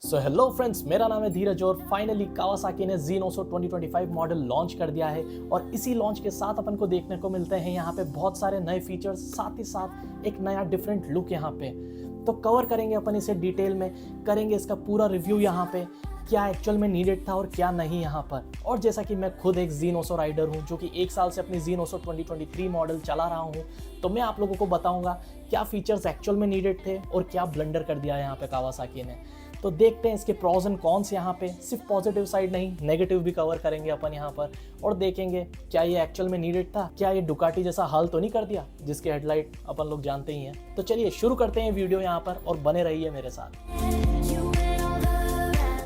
So hello friends, मेरा नाम है धीरज और फाइनली कावासाकी ने Z900 2025 मॉडल लॉन्च कर दिया है। और इसी लॉन्च के साथ अपन को देखने को मिलते हैं यहाँ पे बहुत सारे नए फीचर्स, साथ ही साथ एक नया डिफरेंट लुक यहाँ पे। तो कवर करेंगे अपन इसे डिटेल में, करेंगे इसका पूरा रिव्यू यहाँ पे, क्या एक्चुअल में नीडेड था और क्या नहीं यहाँ पर। और जैसा कि मैं खुद एक Z900 राइडर हूँ जो कि एक साल से अपनी Z900 2023 मॉडल चला रहा हूँ, तो मैं आप लोगों को बताऊँगा क्या फीचर्स एक्चुअल में नीडेड थे और क्या ब्लंडर कर दिया है यहाँ पे कावासाकी ने। तो देखते हैं इसके प्रॉज एंड कॉन्स यहाँ पे, सिर्फ पॉजिटिव साइड नहीं नेगेटिव भी कवर करेंगे अपन यहाँ पर। और देखेंगे क्या ये एक्चुअल में नीडेड था, क्या ये डुकाटी जैसा हाल तो नहीं कर दिया जिसके हेडलाइट अपन लोग जानते ही हैं। तो चलिए शुरू करते हैं वीडियो यहाँ पर और बने रहिए मेरे साथ।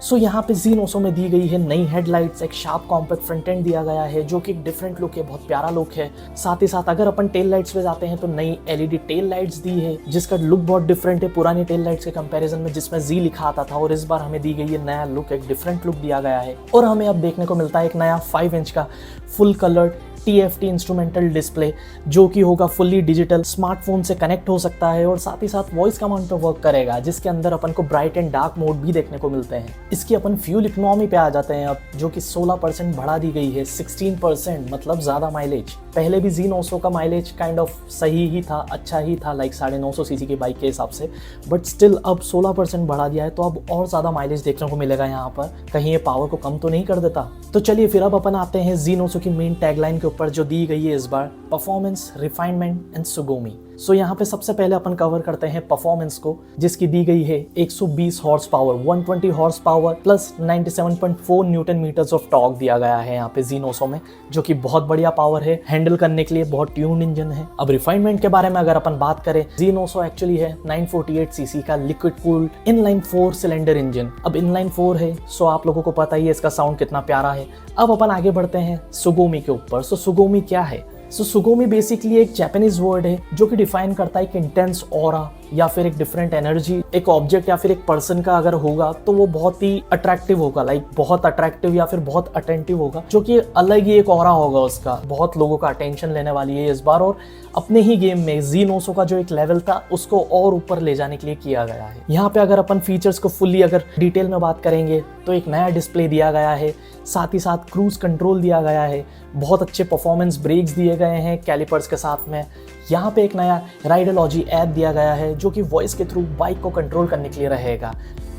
सो यहाँ पे Z900 में दी गई है नई हेडलाइट्स, एक शार्प कॉम्पैक्ट फ्रंट एंड दिया गया है जो कि एक डिफरेंट लुक है, बहुत प्यारा लुक है। साथ ही साथ अगर अपन टेल लाइट्स पे जाते हैं तो नई LED टेल लाइट्स दी है जिसका लुक बहुत डिफरेंट है पुरानी टेल लाइट्स के कंपैरिजन में जिसमें Z लिखा आता था। और इस बार हमें दी गई है नया लुक, एक डिफरेंट लुक दिया गया है। और हमें अब देखने को मिलता है एक नया 5 इंच का full coloured TFT instrumental display जो कि होगा फुल्ली डिजिटल, स्मार्टफोन से कनेक्ट हो सकता है और साथ ही साथ वॉइस कमांड पर वर्क करेगा, जिसके अंदर अपन को ब्राइट एंड डार्क मोड भी देखने को मिलते हैं। इसकी अपन फ्यूल इकोनॉमी पे आ जाते हैं अब, जो कि 16% बढ़ा दी गई है, 16%, मतलब ज़्यादा माइलेज। पहले भी Z900 का माइलेज काइंड ऑफ सही ही था, अच्छा ही था, लाइक 950 सीसी की बाइक के हिसाब से, बट स्टिल अब 16% बढ़ा दिया है तो अब और ज़्यादा माइलेज देखने को मिलेगा यहाँ पर। कहीं ये पावर को कम तो नहीं कर देता। तो चलिए फिर अब अपन आते हैं Z900 की मेन टैगलाइन के ऊपर जो दी गई है इस बार, परफॉर्मेंस, रिफाइनमेंट एंड सुगोमी। सो यहाँ पे सबसे पहले अपन कवर करते हैं परफॉर्मेंस को, जिसकी दी गई है 120 horsepower, 120 horsepower plus 97.4 newton meters of torque दिया गया है यहाँ पे Z900 में, जो कि बहुत बढ़िया पावर है, हैंडल करने के लिए बहुत ट्यून्ड इंजन है। अब रिफाइनमेंट के बारे में अगर अपन बात करें, Z900 एक्चुअली है 948 सीसी का liquid cooled inline 4 cylinder engine. अब इनलाइन 4 है, सो आप लोगों को पता ही है इसका साउंड कितना प्यारा है। अब अपन आगे बढ़ते हैं सुगोमी के ऊपर। सो सुगोमी क्या है? सुगोमी बेसिकली एक जापानीज वर्ड है जो कि डिफाइन करता है एक इंटेंस ऑरा या फिर एक डिफरेंट एनर्जी। एक ऑब्जेक्ट या फिर एक पर्सन का अगर होगा तो वो बहुत ही अट्रैक्टिव होगा, लाइक बहुत अट्रैक्टिव या फिर बहुत अटेंटिव होगा, जो कि अलग ही एक ऑरा होगा उसका, बहुत लोगों का अटेंशन लेने वाली है इस बार। और अपने ही गेम में Z900 का जो एक लेवल था उसको और ऊपर ले जाने के लिए किया गया है। यहाँ पे अगर अपन फीचर्स को फुल्ली अगर डिटेल में बात करेंगे तो एक नया डिस्प्ले दिया गया है, साथ ही साथ क्रूज कंट्रोल दिया गया है, बहुत अच्छे परफॉर्मेंस ब्रेक्स दिए गए हैं कैलिपर्स के साथ में। यहाँ पे एक नया राइडोलॉजी ऐप दिया गया है जो कि वॉइस के थ्रू बाइक को कंट्रोल करने के लिए रहेगा,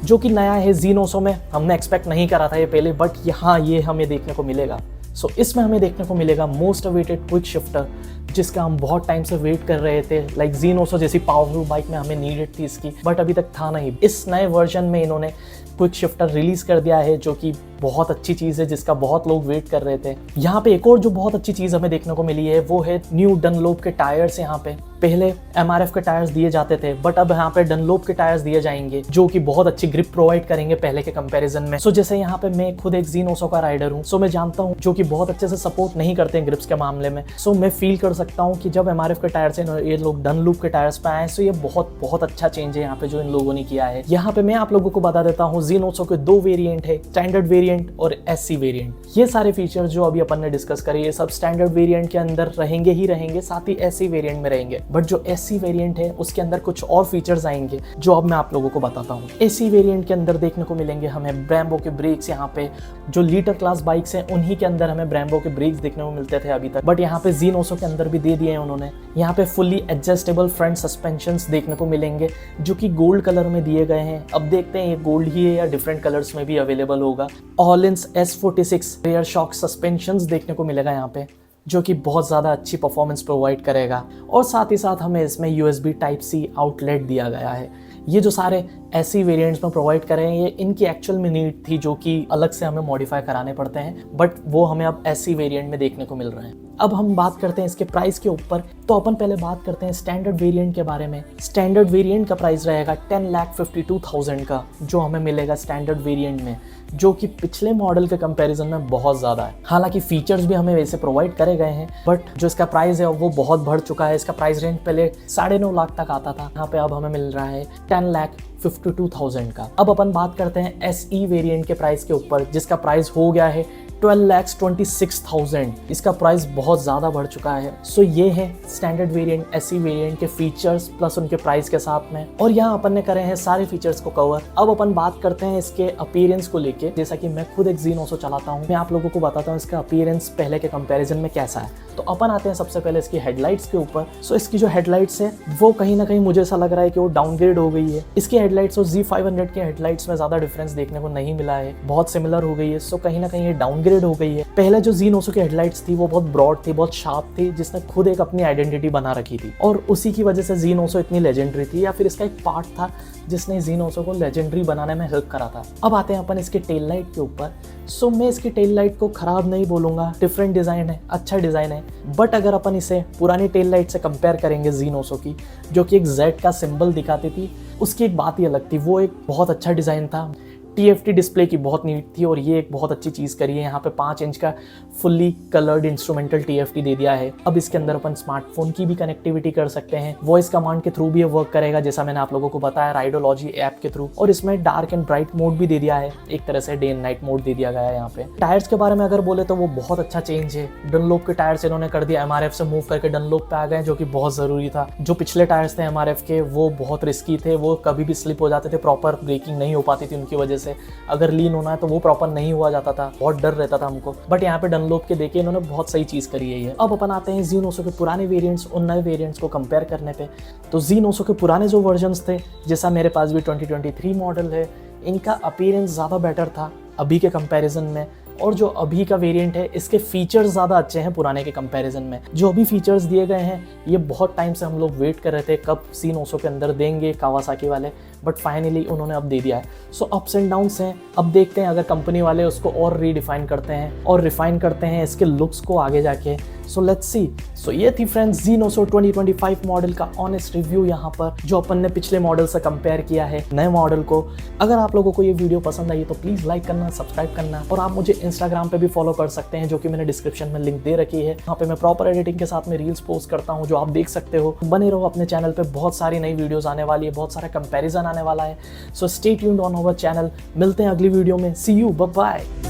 जो कि नया है Z900 में। हमने एक्सपेक्ट नहीं करा था ये पहले, बट यहाँ ये हमें देखने को मिलेगा। सो इसमें हमें देखने को मिलेगा मोस्ट अवेटेड क्विक शिफ्टर, जिसका हम बहुत टाइम से वेट कर रहे थे। लाइक Z900 जैसी पावरफुल बाइक में हमें नीडेड थी इसकी, बट अभी तक था नहीं। इस नए वर्जन में इन्होंने क्विक शिफ्टर रिलीज कर दिया है जो कि बहुत अच्छी चीज़ है, जिसका बहुत लोग वेट कर रहे थे। यहाँ पे एक और जो बहुत अच्छी चीज़ हमें देखने को मिली है वो है न्यू डनलोप के टायर्स। यहाँ पे पहले MRF के टायर्स दिए जाते थे, बट अब यहाँ पे डनलोप के टायर्स दिए जाएंगे जो कि बहुत अच्छी ग्रिप प्रोवाइड करेंगे पहले के कंपैरिजन में। सो जैसे यहाँ पे मैं खुद एक Z900 का राइडर हूँ, सो मैं जानता हूँ जो कि बहुत अच्छे से सपोर्ट नहीं करते हैं ग्रिप्स के मामले में। सो मैं फील कर सकता हूँ कि जब MRF के टायर्स से ये लोग डनलोप के टायर्स पे आए, सो ये बहुत अच्छा चेंज है यहाँ पे जो इन लोगों ने किया है। यहाँ पे मैं आप लोगों को बता देता हूँ Z900 के 2 वेरिएंट है, स्टैंडर्ड वेरिएंट और SC वेरिएंट। ये सारे फीचर जो अभी अपन ने डिस्कस करे ये सब स्टैंडर्ड वेरिएंट के अंदर रहेंगे ही रहेंगे, साथ ही SC वेरिएंट में रहेंगे। बट जो SC वेरिएंट है उसके अंदर कुछ और फीचर्स आएंगे जो अब मैं आप लोगों को बताता हूँ। SC वेरिएंट के अंदर देखने को मिलेंगे हमें ब्रेम्बो के ब्रेक्स। यहाँ पे जो लीटर क्लास बाइक्स हैं उन्हीं के अंदर हमें ब्रेम्बो के ब्रेक्स देखने को मिलते थे अभी तक, बट यहाँ पे Z900 के अंदर भी दे दिए हैं उन्होंने। यहाँ पे फुल्ली एडजस्टेबल फ्रंट सस्पेंशंस देखने को मिलेंगे जो कि गोल्ड कलर में दिए गए हैं। अब देखते हैं ये गोल्ड ही है या डिफरेंट कलर्स में भी अवेलेबल होगा। ऑलिंस S46 रेयर शॉक सस्पेंशंस देखने को मिलेगा यहाँ पे, जो कि बहुत ज़्यादा अच्छी परफॉर्मेंस प्रोवाइड करेगा। और साथ ही साथ हमें इसमें USB Type-C आउटलेट दिया गया है। ये जो सारे SC वेरिएंट्स में प्रोवाइड कर रहे हैं ये इनकी एक्चुअल में नीड थी जो कि अलग से हमें मॉडिफाई कराने पड़ते हैं, बट वो हमें अब SC वेरिएंट में देखने को मिल रहे हैं। अब हम बात करते हैं इसके प्राइस के ऊपर। तो अपन पहले बात करते हैं स्टैंडर्ड वेरिएंट के बारे में। स्टैंडर्ड वेरिएंट का प्राइस रहेगा 10,52,000 का, जो हमें मिलेगा स्टैंडर्ड वेरिएंट में, जो कि पिछले मॉडल के कंपैरिजन में बहुत ज़्यादा है। हालांकि फीचर्स भी हमें वैसे प्रोवाइड करे गए हैं, बट जो इसका प्राइस है वो बहुत बढ़ चुका है। इसका प्राइस रेंज पहले 9.5 लाख तक आता था, यहाँ पे अब हमें मिल रहा है 10,52,000 का। अब अपन बात करते हैं SE वेरिएंट के प्राइस के ऊपर, जिसका प्राइस हो गया है 12,26,000। इसका प्राइस बहुत ज़्यादा बढ़ चुका है। सो ये है स्टैंडर्ड वेरिएंट, एसई वेरिएंट के फीचर्स प्लस उनके प्राइस के साथ में, और यहाँ अपन ने करे हैं सारे फीचर्स को कवर। अब अपन बात करते हैं इसके अपीयरेंस को लेके। जैसा कि मैं खुद एक Z900 चलाता हूँ, मैं आप लोगों को बताता हूँ इसका अपीयरेंस पहले के कंपैरिजन में कैसा है। तो अपन आते हैं सबसे पहले इसकी हेडलाइट्स के ऊपर। सो इसकी जो हेडलाइट्स है वो कहीं ना कहीं मुझे ऐसा लग रहा है कि वो डाउनग्रेड हो गई है। इसकी हेडलाइट्स और Z500 के हेडलाइट्स में ज़्यादा डिफरेंस देखने को नहीं मिला है, बहुत सिमिलर हो गई है। सो कहीं ना कहीं ये डाउनग्रेड हो गई है। पहले जो Z900 की हेडलाइट्स थी वो बहुत ब्रॉड थी, बहुत शार्प थी, जिसने खुद एक अपनी आइडेंटिटी बना रखी थी, और उसी की वजह से Z900 इतनी लेजेंडरी थी, या फिर इसका एक पार्ट था जिसने Z900 को लेजेंडरी बनाने में हेल्प करा था। अब आते हैं अपन इसके टेल लाइट के ऊपर। सो मैं इसकी टेल लाइट को खराब नहीं बोलूँगा, डिफरेंट डिज़ाइन है, अच्छा डिज़ाइन है। बट अगर अपन इसे पुरानी टेल लाइट से कंपेयर करेंगे Z900 की, जो कि एक Z का सिंबल दिखाती थी, उसकी एक बात ही अलग थी। वो एक बहुत अच्छा डिज़ाइन था। TFT डिस्प्ले की बहुत नीट थी, और ये एक बहुत अच्छी चीज़ करी है। यहाँ पे 5 इंच का फुल्ली कलर्ड इंस्ट्रूमेंटल TFT दे दिया है। अब इसके अंदर अपन स्मार्टफोन की भी कनेक्टिविटी कर सकते हैं, वॉइस कमांड के थ्रू भी ये वर्क करेगा, जैसा मैंने आप लोगों को बताया राइडोलॉजी ऐप के थ्रू। और इसमें डार्क एंड ब्राइट मोड भी दे दिया है, एक तरह से डे एंड नाइट मोड दे दिया गया है यहाँ पे। टायर्स के बारे में अगर बोले तो वो बहुत अच्छा चेंज है। डनलोप के टायर्स इन्होंने कर दिया, MRF से मूव करके डनलोप पे आ गए, जो कि बहुत ज़रूरी था। जो पिछले टायर्स थे MRF के, वो बहुत रिस्की थे, वो कभी भी स्लिप हो जाते थे, प्रॉपर ब्रेकिंग नहीं हो पाती थी उनकी वजह से। अगर लीन होना है तो वो प्रॉपर नहीं हुआ जाता था, बहुत डर रहता था हमको। बट यहाँ पे डनलोप के देखे इन्होंने बहुत सही चीज़ करी है ये। अब अपन आते हैं Z900 के पुराने वेरिएंट्स और नए वेरिएंट्स को कंपेयर करने पे। तो Z900 के पुराने जो वर्जन्स थे, जैसा मेरे पास भी 2023 मॉडल है, इनका अपीयरेंस ज़्यादा बेटर था अभी के कंपैरिजन में। और जो अभी का वेरिएंट है, इसके फीचर्स ज़्यादा अच्छे हैं पुराने के कंपैरिजन में। जो अभी फीचर्स दिए गए हैं, ये बहुत टाइम से हम लोग वेट कर रहे थे कब Z900 के अंदर देंगे कावासाकी वाले, बट फाइनली उन्होंने अब दे दिया है। सो अप्स एंड डाउन्स हैं। अब देखते हैं अगर कंपनी वाले उसको और रीडिफाइन करते हैं और रिफाइन करते हैं इसके लुक्स को आगे जाके। So let's see. सो ये थी फ्रेंड्स Z900 2025 मॉडल का ऑनेस्ट रिव्यू, यहाँ पर जो अपन ने पिछले मॉडल से कंपेयर किया है नए मॉडल को। अगर आप लोगों को ये वीडियो पसंद आई तो प्लीज़ लाइक करना, सब्सक्राइब करना, और आप मुझे इंस्टाग्राम पे भी फॉलो कर सकते हैं, जो कि मैंने डिस्क्रिप्शन में लिंक दे रखी है। वहाँ पे मैं प्रॉपर एडिटिंग के साथ में रील्स पोस्ट करता हूँ, जो आप देख सकते हो। बने रहो अपने चैनल पे, बहुत सारी नई वीडियोस आने वाली है, बहुत सारा कंपैरिजन आने वाला है। So stay tuned on our channel. मिलते हैं अगली वीडियो में। See you, bye bye.